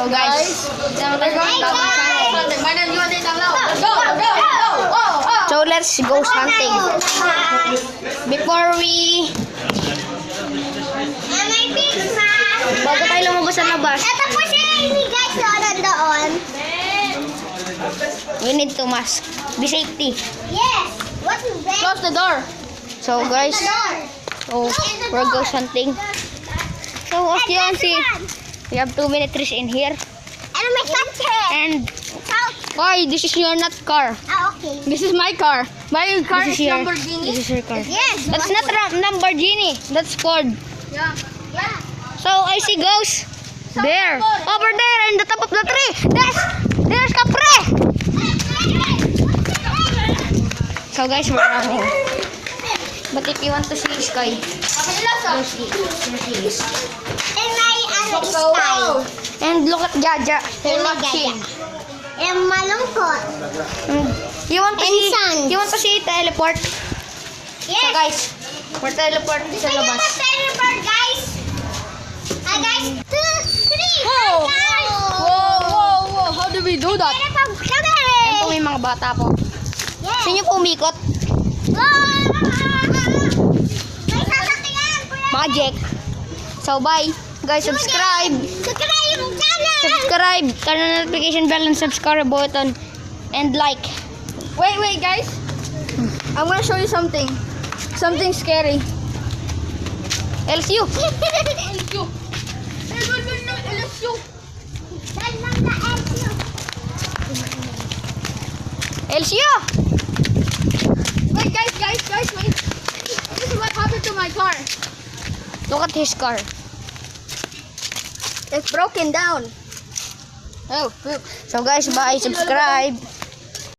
So guys, so let's go hunting. Before we bago tayo lumabas sa labas, Ito po siya ini guys, doon. we need to mask. Be safety. Yes. What is that? Close the door. So guys, Door. we're ghost hunting. So as you can see, we have 2 militaries in here. And my country. And why? This is your not car. Ah, okay. This is my car. My car This is your Lamborghini? This is your car. Yes. That's not Lamborghini. That's Ford. Yeah. Yeah. So I see ghosts there, over there, in the top of the tree. There's Capre. So guys, we're running. But if you want to see Sky, go see. And my style. And look at Jaja. And my Jaja. And malungkot. You want to And see? sun. You want to see teleport? Yes. So guys, we're teleport sa Tingnan labas. mo teleport, guys. Hi, guys. 2, 3. Whoa. Guys. Whoa! How do we do that? Teleport kami. Ayan po may mga bata po. Yes. Sino po umikot? May sasakyan, kuya. Magic. So bye. Guys, subscribe. Subscribe yung channel. Subscribe. Turn on notification bell and subscribe button. And like. Wait, guys. I'm gonna show you something. Something scary. LSU. LSU. LSU. Saan lang na LSU? LSU. Wait, guys, wait. This is what happened to my car. Look at his car. It's broken down. Oh, so guys, bye. Subscribe.